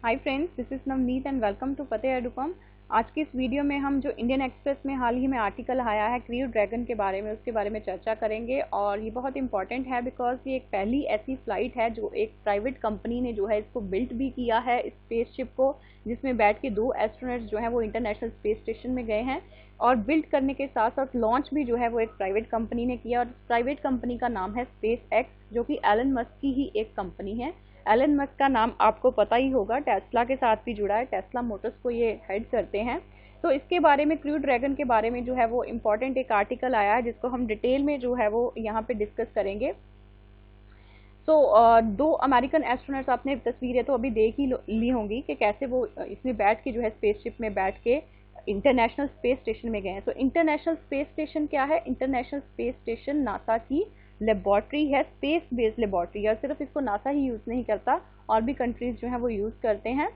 Hi friends, this is Navneet and welcome to Fateh Educom. आज की इस वीडियो में हम जो इंडियन एक्सप्रेस में हाल ही में आर्टिकल आया है क्रू ड्रैगन के बारे में, उसके बारे में चर्चा करेंगे। और ये बहुत इंपॉर्टेंट है बिकॉज ये एक पहली ऐसी फ्लाइट है जो एक प्राइवेट कंपनी ने जो है इसको बिल्ट भी किया है, इस स्पेसशिप को, जिसमें बैठ के 2 एस्ट्रोनॉट्स जो हैं वो इंटरनेशनल स्पेस स्टेशन में गए हैं। और बिल्ट करने के साथ साथ लॉन्च भी जो है वो एक प्राइवेट कंपनी ने किया, और प्राइवेट कंपनी का नाम है स्पेस एक्स, जो कि एलन मस्क की ही एक कंपनी है। एलन मस्क का नाम आपको पता ही होगा, टेस्ला के साथ भी जुड़ा है, टेस्ला मोटर्स को ये हेड करते हैं। तो इसके बारे में, क्रू ड्रैगन के बारे में जो है वो इम्पॉर्टेंट एक आर्टिकल आया है जिसको हम डिटेल में जो है वो यहाँ पे डिस्कस करेंगे। तो 2 अमेरिकन एस्ट्रोनॉट्स, आपने तस्वीरें तो अभी देख ही ली होंगी कि कैसे वो इसमें बैठ के जो है स्पेसशिप में बैठ के इंटरनेशनल स्पेस स्टेशन में गए हैं। तो इंटरनेशनल स्पेस स्टेशन क्या है? इंटरनेशनल स्पेस स्टेशन नासा की लेबॉर्ट्री है, स्पेस बेस्ड लेबॉर्ट्री, और सिर्फ इसको नासा ही यूज़ नहीं करता, और भी कंट्रीज जो है वो यूज़ करते हैं।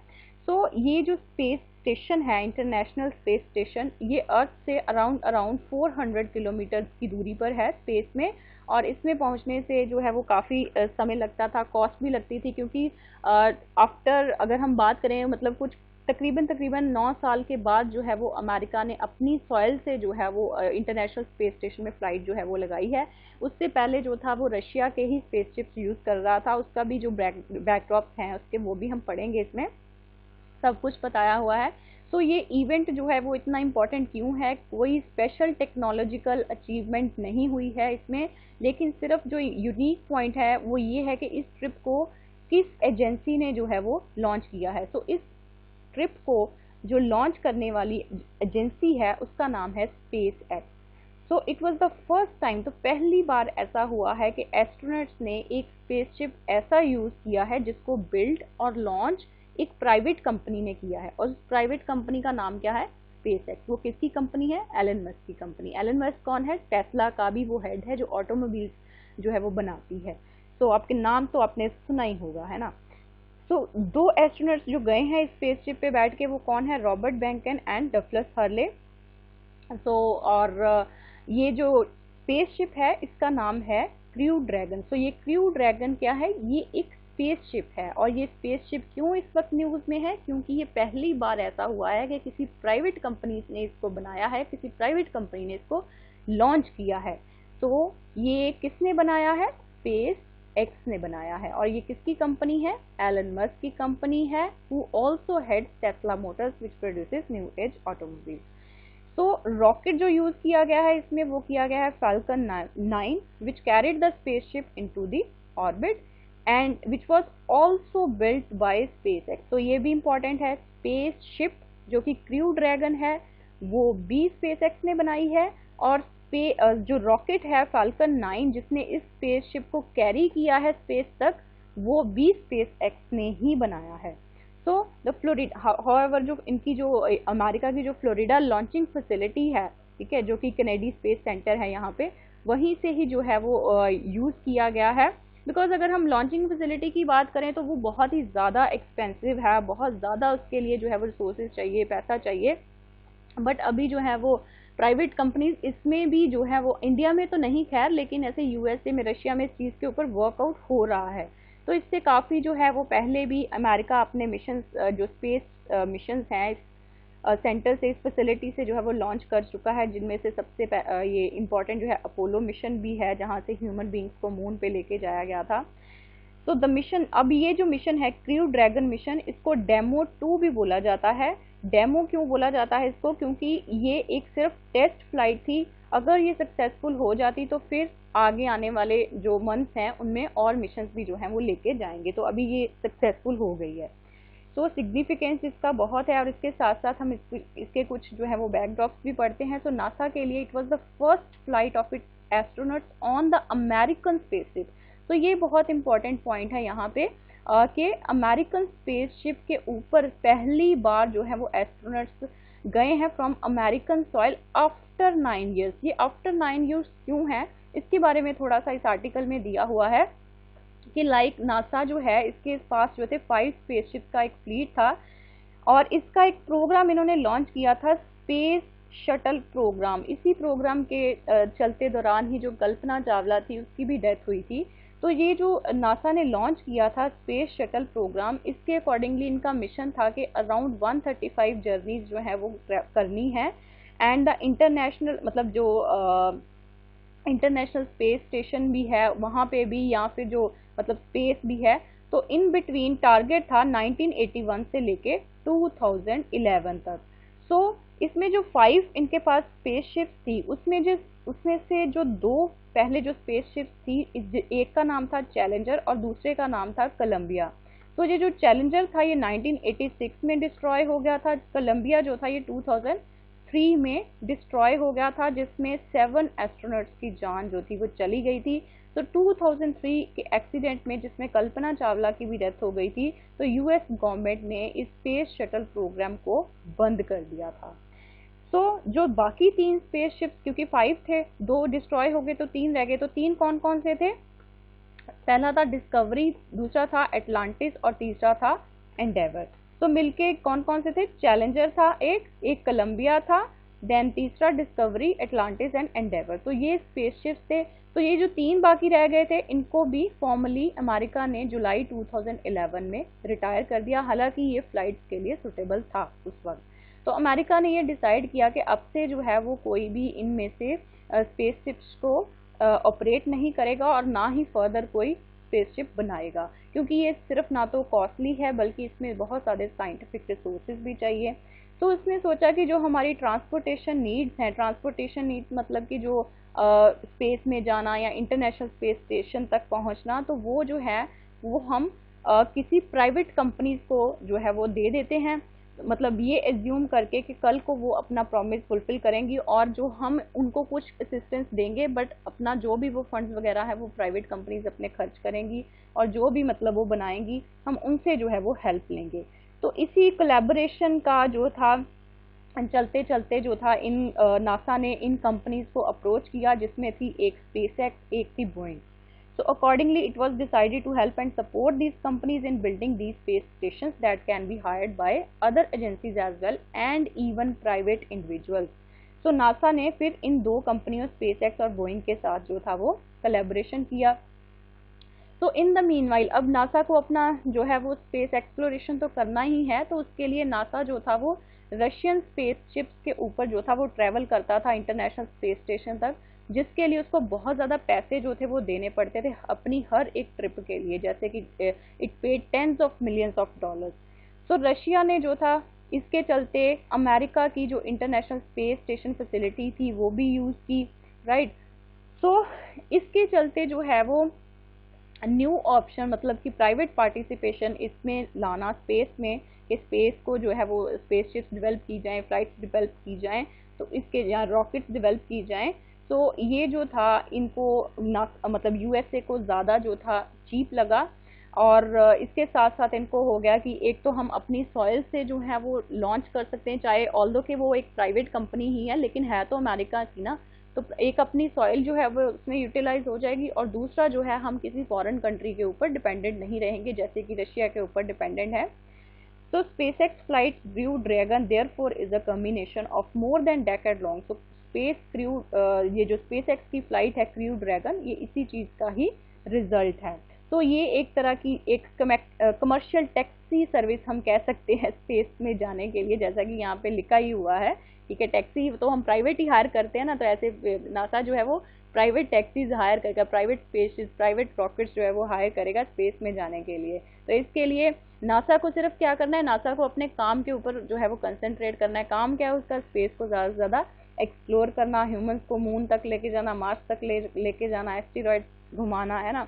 तो ये जो स्पेस स्टेशन है, इंटरनेशनल स्पेस स्टेशन, ये अर्थ से अराउंड 400 किलोमीटर की दूरी पर है स्पेस में। और इसमें पहुंचने से जो है वो काफ़ी समय लगता था, कॉस्ट भी लगती थी, क्योंकि आफ्टर अगर हम बात करें, मतलब कुछ तकरीबन 9 साल के बाद जो है वो अमेरिका ने अपनी सॉइल से जो है वो इंटरनेशनल स्पेस स्टेशन में फ़्लाइट जो है वो लगाई है। उससे पहले जो था वो रशिया के ही स्पेसशिप्स यूज़ कर रहा था। उसका भी जो बैकड्रॉप्स हैं उसके, वो भी हम पढ़ेंगे, इसमें सब कुछ बताया हुआ है। तो ये इवेंट जो है वो इतना इम्पोर्टेंट क्यों है? कोई स्पेशल टेक्नोलॉजिकल अचीवमेंट नहीं हुई है इसमें, लेकिन सिर्फ जो यूनिक पॉइंट है वो ये है कि इस ट्रिप को किस एजेंसी ने जो है वो लॉन्च किया है। तो इस ट्रिप को जो लॉन्च करने वाली एजेंसी है उसका नाम है space x. So it was the first time, तो पहली बार ऐसा हुआ है कि एस्ट्रोनॉट्स ने एक स्पेसशिप ऐसा यूज़ किया है जिसको बिल्ड और लॉन्च एक प्राइवेट कंपनी ने किया है। और उस प्राइवेट कंपनी का नाम क्या है? Space x. वो किसकी कंपनी है? एलन मस्क की कंपनी। एलन मस्क कौन है? टेस्ला का भी वो हेड है, जो ऑटोमोबाइल्स जो है वो बनाती है। तो आपके नाम तो आपने सुना ही होगा, है ना। तो 2 एस्ट्रोनॉट्स जो गए हैं स्पेसशिप पे बैठ के, वो कौन है? रॉबर्ट बैंकन एंड डगलस हर्ले। सो और ये जो स्पेसशिप है इसका नाम है क्रू ड्रैगन। सो ये क्रू ड्रैगन क्या है? ये एक स्पेसशिप है। और ये स्पेसशिप क्यों इस वक्त न्यूज़ में है? क्योंकि ये पहली बार ऐसा हुआ है कि किसी प्राइवेट कंपनी ने इसको बनाया है, किसी प्राइवेट कंपनी ने इसको लॉन्च किया है। तो ये किसने बनाया है? स्पेस एक्स ने बनाया है। और ये किसकी कंपनी है? एलन मस्क की कंपनी है, who also head Tesla Motors which produces new age automobile. तो रॉकेट जो यूज किया गया है इसमें, वो किया गया है falcon 9, which carried the spaceship into the orbit and which was also built by SpaceX. तो ये भी इंपॉर्टेंट है, स्पेसशिप जो कि क्रू ड्रैगन है वो भी स्पेसएक्स ने बनाई है। और जो रॉकेट है फाल्कन 9 जिसने इस स्पेसशिप को कैरी किया है स्पेस तक, वो भी स्पेसएक्स ने ही बनाया है। तो द फ्लोरिडा, हाउएवर, जो इनकी जो अमेरिका की जो फ्लोरिडा लॉन्चिंग फैसिलिटी है, ठीक है, जो कि कैनेडी स्पेस सेंटर है यहाँ पे, वहीं से ही जो है वो यूज़ किया गया है। बिकॉज अगर हम लॉन्चिंग फैसिलिटी की बात करें तो वो बहुत ही ज़्यादा एक्सपेंसिव है, बहुत ज़्यादा उसके लिए जो है वो रिसोर्सेज चाहिए, पैसा चाहिए। बट अभी जो है वो प्राइवेट कंपनीज इसमें भी जो है वो, इंडिया में तो नहीं खैर, लेकिन ऐसे यूएसए में, रशिया में इस चीज़ के ऊपर वर्कआउट हो रहा है। तो इससे काफ़ी जो है वो, पहले भी अमेरिका अपने मिशन, जो स्पेस मिशंस हैं, इस सेंटर से, इस फैसिलिटी से जो है वो लॉन्च कर चुका है, जिनमें से सबसे ये इम्पॉर्टेंट जो है अपोलो मिशन भी है, जहाँ से ह्यूमन बींग्स को मून पे लेके जाया गया था। तो द मिशन, अब ये जो मिशन है क्रू ड्रैगन मिशन, इसको डेमो 2 भी बोला जाता है। डेमो क्यों बोला जाता है इसको? क्योंकि ये एक सिर्फ टेस्ट फ्लाइट थी। अगर ये सक्सेसफुल हो जाती तो फिर आगे आने वाले जो मंथ्स हैं उनमें और मिशंस भी जो हैं वो लेके जाएंगे। तो अभी ये सक्सेसफुल हो गई है, तो सिग्निफिकेंस इसका बहुत है। और इसके साथ साथ हम इसके कुछ जो है वो बैकड्रॉप्स भी पढ़ते हैं। तो नासा के लिए it was the first flight of it astronauts on the American spaceship. तो ये बहुत इंपॉर्टेंट पॉइंट है यहाँ पे कि अमेरिकन स्पेसशिप के ऊपर पहली बार जो है वो एस्ट्रोनॉट्स गए हैं from American soil after 9 years. ये आफ्टर 9 ईयर्स क्यों है, इसके बारे में थोड़ा सा इस आर्टिकल में दिया हुआ है कि लाइक नासा जो है, इसके पास जो थे 5 स्पेसशिप का एक फ्लीट था। और इसका एक प्रोग्राम इन्होंने लॉन्च किया था, स्पेस शटल प्रोग्राम। इसी प्रोग्राम के चलते दौरान ही जो कल्पना चावला थी उसकी भी डेथ हुई थी। तो ये जो नासा ने लॉन्च किया था स्पेस शटल प्रोग्राम, इसके अकॉर्डिंगली इनका मिशन था कि अराउंड 135 जर्नीज जो है वो करनी है। एंड द इंटरनेशनल मतलब जो इंटरनेशनल स्पेस स्टेशन भी है वहाँ पे भी, या फिर जो मतलब स्पेस भी है, तो इन बिटवीन टारगेट था 1981 से लेके 2011 तक। सो इसमें जो 5 इनके पास स्पेसशिप्स थी, उसमें से जो 2 पहले जो स्पेसशिप्स थी, एक का नाम था चैलेंजर और दूसरे का नाम था कोलंबिया। तो ये जो चैलेंजर था ये 1986 में डिस्ट्रॉय हो गया था, कोलंबिया जो था ये 2003 में डिस्ट्रॉय हो गया था, जिसमें 7 एस्ट्रोनॉट्स की जान जो थी वो चली गई थी। तो 2003 के एक्सीडेंट में, जिसमें कल्पना चावला की भी डेथ हो गई थी, तो यूएस गवर्नमेंट ने इस स्पेस शटल प्रोग्राम को बंद कर दिया था। तो जो बाकी 3 स्पेसशिप्स, क्योंकि 5 थे, 2 डिस्ट्रॉय हो गए तो 3 रह गए, तो 3 कौन कौन से थे? पहला था डिस्कवरी, दूसरा था एटलांटिस और तीसरा था एंडेवर। तो मिलके कौन कौन से थे? चैलेंजर था एक कोलंबिया था, देन तीसरा डिस्कवरी, एटलांटिस एंड एंडेवर। तो ये स्पेसशिप्स थे। तो ये जो 3 बाकी रह गए थे, इनको भी फॉर्मली अमेरिका ने जुलाई 2011 में रिटायर कर दिया, हालांकि ये फ्लाइट्स के लिए सुटेबल था उस वक्त। तो अमेरिका ने ये डिसाइड किया कि अब से जो है वो कोई भी इनमें से स्पेसशिप्स को ऑपरेट नहीं करेगा और ना ही फर्दर कोई स्पेसशिप बनाएगा, क्योंकि ये सिर्फ ना तो कॉस्टली है बल्कि इसमें बहुत सारे साइंटिफिक रिसोर्सेज भी चाहिए। तो इसने सोचा कि जो हमारी ट्रांसपोर्टेशन नीड्स हैं, ट्रांसपोर्टेशन नीड्स मतलब कि जो स्पेस में जाना या इंटरनेशनल स्पेस स्टेशन तक पहुंचना, तो वो जो है वो हम किसी प्राइवेट कंपनीज को जो है वो दे देते हैं, मतलब ये एज्यूम करके कि कल को वो अपना प्रॉमिस फुलफिल करेंगी और जो हम उनको कुछ असिस्टेंस देंगे, बट अपना जो भी वो फंड्स वगैरह है वो प्राइवेट कंपनीज अपने खर्च करेंगी और जो भी मतलब वो बनाएंगी हम उनसे जो है वो हेल्प लेंगे। तो इसी कोलैबोरेशन का जो था, चलते चलते जो था इन नासा ने इन कंपनीज को अप्रोच किया, जिसमें थी एक स्पेसएक्स, एक थी Boeing. So accordingly, it was decided to help and support these companies in building these space stations that can be hired by other agencies as well and even private individuals. So NASA ने फिर इन 2 कंपनियों SpaceX और Boeing के साथ जो था वो collaboration किया। तो इन द मीनवाइल अब नासा को अपना जो है वो स्पेस एक्सप्लोरेशन तो करना ही है, तो उसके लिए नासा जो था वो रशियन स्पेसशिप्स के ऊपर जो था वो ट्रैवल करता था इंटरनेशनल स्पेस स्टेशन तक, जिसके लिए उसको बहुत ज़्यादा पैसे जो थे वो देने पड़ते थे अपनी हर एक ट्रिप के लिए, जैसे कि it paid tens of millions of dollars. तो रशिया ने जो था इसके चलते अमेरिका की जो इंटरनेशनल स्पेस स्टेशन फैसिलिटी थी वो भी यूज़ की, राइट। तो इसके चलते जो है वो न्यू ऑप्शन मतलब कि प्राइवेट पार्टिसिपेशन इसमें लाना स्पेस में, कि स्पेस को जो है वो स्पेसशिप्स डेवलप की जाएँ, फ्लाइट्स डेवलप की जाएँ, तो इसके यहाँ रॉकेट्स डेवलप की जाएँ। तो ये जो था इनको ना मतलब यूएसए को ज़्यादा जो था चीप लगा, और इसके साथ साथ इनको हो गया कि एक तो हम अपनी सॉइल से जो है वो लॉन्च कर सकते हैं, चाहे ऑल्दो कि वो एक प्राइवेट कंपनी ही है लेकिन है तो अमेरिका की ना, तो एक अपनी सॉइल जो है वो उसमें यूटिलाइज हो जाएगी, और दूसरा जो है हम किसी फॉरेन कंट्री के ऊपर डिपेंडेंट नहीं रहेंगे जैसे कि रशिया के ऊपर डिपेंडेंट है। तो SpaceX flight Crew Dragon therefore is a combination of more than decade long। तो स्पेस क्रू ये जो SpaceX की फ्लाइट है क्रू ड्रैगन, ये इसी चीज़ का ही रिजल्ट है। तो ये एक तरह की एक कमर्शियल टैक्सी सर्विस हम कह सकते हैं स्पेस में जाने के लिए, जैसा कि यहाँ पे लिखा ही हुआ है, ठीक है। टैक्सी तो हम प्राइवेट ही हायर करते हैं ना, तो ऐसे नासा जो है वो प्राइवेट टैक्सीज हायर करेगा, प्राइवेट स्पेस प्राइवेट रॉकेट्स जो है वो हायर करेगा स्पेस में जाने के लिए। तो इसके लिए नासा को सिर्फ क्या करना है, नासा को अपने काम के ऊपर जो है वो कंसंट्रेट करना है। काम क्या है उसका? स्पेस को ज़्यादा से ज़्यादा एक्सप्लोर करना, ह्यूमंस को मून तक लेके जाना, मार्स तक लेके जाना, एस्टेरॉइड घुमाना, है ना।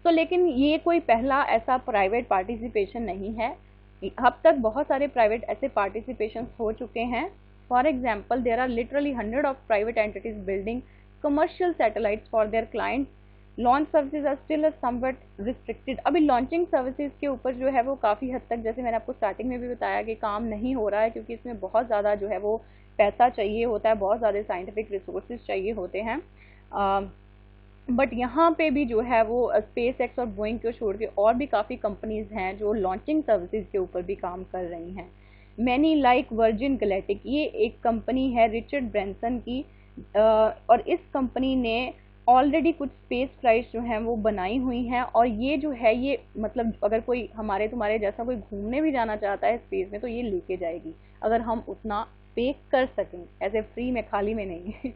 तो लेकिन ये कोई पहला ऐसा प्राइवेट पार्टिसिपेशन नहीं है, अब तक बहुत सारे प्राइवेट ऐसे पार्टिसिपेशन हो चुके हैं। For example there are literally 100 of private entities building commercial satellites for their clients. Launch services are still somewhat restricted. अभी लॉन्चिंग सर्विसेज के ऊपर जो है वो काफ़ी हद तक, जैसे मैंने आपको स्टार्टिंग में भी बताया, कि काम नहीं हो रहा है, क्योंकि इसमें बहुत ज़्यादा जो है वो पैसा चाहिए होता है, बहुत ज़्यादा साइंटिफिक रिसोर्सेज चाहिए होते हैं। बट यहाँ पे भी जो है वो SpaceX और बोइंग को छोड़ के और भी काफ़ी कंपनीज हैं जो लॉन्चिंग सर्विसेज के ऊपर भी काम कर रही हैं। मैनी लाइक वर्जिन गैलेक्टिक, ये एक कंपनी है रिचर्ड ब्रैंसन की, और इस कंपनी ने ऑलरेडी कुछ स्पेस फ्लाइट्स जो हैं वो बनाई हुई हैं, और ये जो है ये मतलब अगर कोई हमारे तुम्हारे जैसा कोई घूमने भी जाना चाहता है स्पेस में तो ये लेके जाएगी, अगर हम उतना पे कर सकें, ऐसे फ्री में खाली में नहीं।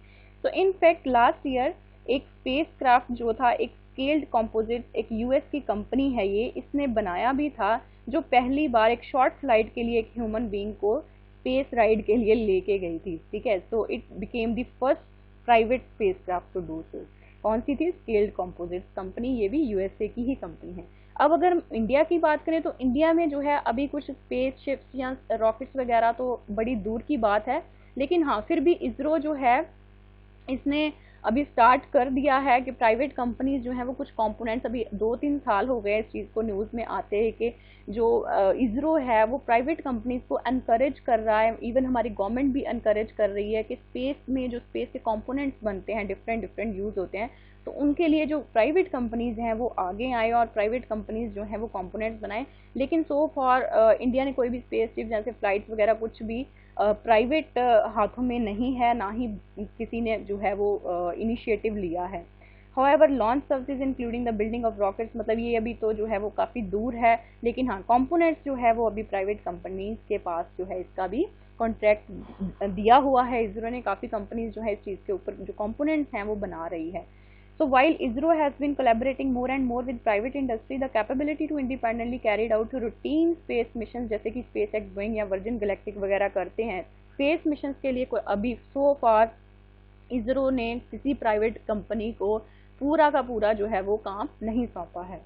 तो इन फैक्ट लास्ट ईयर एक स्पेस क्राफ्ट जो था, एक स्केल्ड कॉम्पोजिट, एक यूएस की कंपनी है ये, इसने बनाया भी था, जो पहली बार एक शॉर्ट फ्लाइट के लिए एक ह्यूमन बीइंग को स्पेस राइड के लिए लेके गई थी, ठीक है। So it became the first private spacecraft to do so. कौन सी थी? स्केल्ड कॉम्पोजिट्स कंपनी, ये भी यूएसए की ही कंपनी है। अब अगर इंडिया की बात करें तो इंडिया में जो है अभी कुछ स्पेस शिप्स या रॉकेट्स वगैरह तो बड़ी दूर की बात है, लेकिन हाँ फिर भी इसरो जो है इसने अभी स्टार्ट कर दिया है कि प्राइवेट कंपनीज जो हैं वो कुछ कंपोनेंट्स, अभी 2-3 साल हो गए इस चीज़ को न्यूज़ में आते हैं कि जो इसरो है वो प्राइवेट कंपनीज को एनकरेज कर रहा है, इवन हमारी गवर्नमेंट भी एनकरेज कर रही है कि स्पेस में जो स्पेस के कंपोनेंट्स बनते हैं, डिफरेंट डिफरेंट यूज़ होते हैं, तो उनके लिए जो प्राइवेट कंपनीज हैं वो आगे आए और प्राइवेट कंपनीज जो हैं वो कंपोनेंट्स बनाएं। लेकिन सो फॉर इंडिया ने कोई भी स्पेस शिप जैसे फ्लाइट्स वगैरह कुछ भी प्राइवेट हाथों में नहीं है, ना ही किसी ने जो है वो इनिशिएटिव लिया है। However, launch services including the building of rockets, मतलब ये अभी तो जो है वो काफ़ी दूर है, लेकिन हाँ कंपोनेंट्स जो है वो अभी प्राइवेट कंपनीज के पास जो है इसका भी कॉन्ट्रैक्ट दिया हुआ है। इसरो ने काफ़ी कंपनीज जो है इस चीज़ के ऊपर जो कंपोनेंट्स हैं वो बना रही है। So while ISRO has been collaborating more and more with private industry, the capability to independently carried out routine space missions जैसे कि SpaceX, Boeing या Virgin Galactic वगैरह करते हैं, स्पेस मिशंस के लिए कोई अभी सो फार इसरो ने किसी प्राइवेट कंपनी को पूरा का पूरा जो है वो काम नहीं सौंपा है।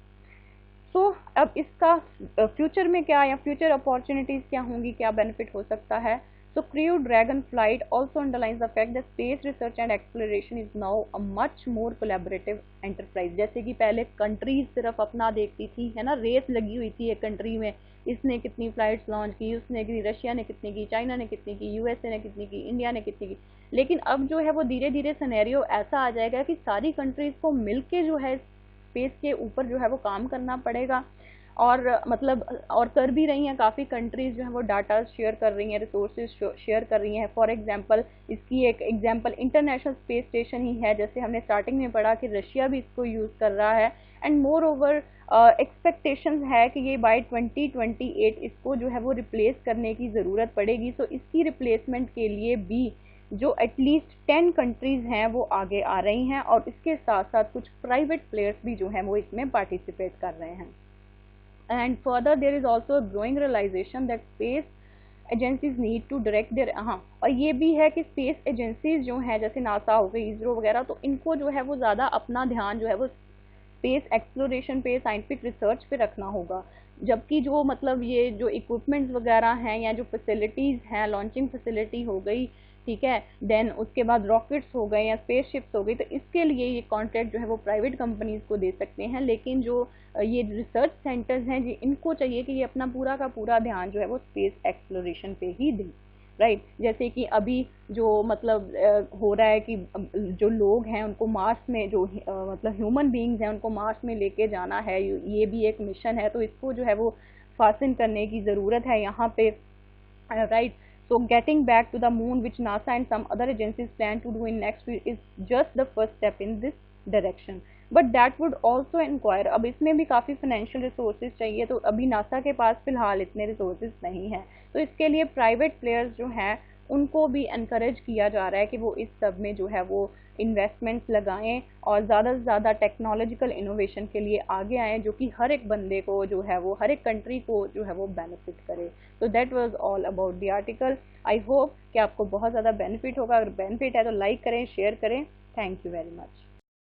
सो अब इसका फ्यूचर में क्या या फ्यूचर अपॉर्चुनिटीज़ क्या होंगी, क्या बेनिफिट हो सकता है। So Crew Dragon flight also underlines the fact that space research and exploration is now a much more collaborative enterprise। जैसे कि पहले कंट्रीज सिर्फ अपना देखती थी, है ना, रेस लगी हुई थी एक कंट्री में, इसने कितनी फ्लाइट्स लॉन्च की, उसने कितनी, रशिया ने कितनी की, चाइना ने कितनी की, यूएसए ने कितनी की, इंडिया ने कितनी की। लेकिन अब जो है वो धीरे धीरे सिनेरियो ऐसा आ जाएगा कि सारी कंट्रीज को मिलके जो है स्पेस के ऊपर जो है वो काम करना पड़ेगा, और मतलब और कर भी रही हैं। काफ़ी कंट्रीज जो है वो डाटा शेयर कर रही हैं, रिसोर्सेज शेयर कर रही हैं। फॉर एग्जांपल इसकी एक एग्जांपल इंटरनेशनल स्पेस स्टेशन ही है, जैसे हमने स्टार्टिंग में पढ़ा कि रशिया भी इसको यूज़ कर रहा है। एंड मोर ओवर एक्सपेक्टेशंस है कि ये बाय 2028 इसको जो है वो रिप्लेस करने की ज़रूरत पड़ेगी। सो इसकी रिप्लेसमेंट के लिए भी जो एटलीस्ट 10 कंट्रीज़ हैं वो आगे आ रही हैं, और इसके साथ साथ कुछ प्राइवेट प्लेयर्स भी जो हैं वो इसमें पार्टिसिपेट कर रहे हैं। And further there is also a growing realization that space agencies need to direct their और ये भी है कि स्पेस एजेंसीज जो हैं जैसे नासा हो गई, इसरो वगैरह, तो इनको जो है वो ज़्यादा अपना ध्यान जो है वो स्पेस एक्सप्लोरेशन पे, साइंटिफिक रिसर्च पे रखना होगा। जबकि जो मतलब ये जो इक्विपमेंट्स वगैरह हैं या जो फैसिलिटीज़ हैं, लॉन्चिंग फैसिलिटी हो गई, ठीक है, देन उसके बाद रॉकेट्स हो गए या स्पेस शिप्स हो गई, तो इसके लिए ये कॉन्ट्रैक्ट जो है वो प्राइवेट कंपनीज को दे सकते हैं। लेकिन जो ये रिसर्च सेंटर्स हैं जी, इनको चाहिए कि ये अपना पूरा का पूरा ध्यान जो है वो स्पेस एक्सप्लोरेशन पे ही दें, राइट। जैसे कि अभी जो मतलब हो रहा है कि जो लोग हैं उनको मार्स में जो मतलब ह्यूमन बीइंग्स हैं उनको मार्स में लेके जाना है, ये भी एक मिशन है, तो इसको जो है वो फासिल करने की ज़रूरत है यहाँ पे, right. So getting back to the moon, which NASA and some other agencies plan to do in next week, is just the first step in this direction. But that would also inquire, अब इसमें भी काफ़ी financial resources चाहिए, तो अभी NASA के पास फिलहाल इतने रिसोर्सेज नहीं हैं, तो इसके लिए प्राइवेट प्लेयर्स जो हैं उनको भी इनकरेज किया जा रहा है कि वो इस सब में जो है वो इन्वेस्टमेंट्स लगाएं और ज़्यादा से ज़्यादा टेक्नोलॉजिकल इनोवेशन के लिए आगे आएँ, जो कि हर एक बंदे को जो है वो, हर एक कंट्री को जो है वो बेनिफिट करे। तो that was all about the article. I hope कि आपको बहुत ज़्यादा बेनिफिट होगा। अगर बेनिफिट है तो लाइक करें, शेयर करें। Thank you very much.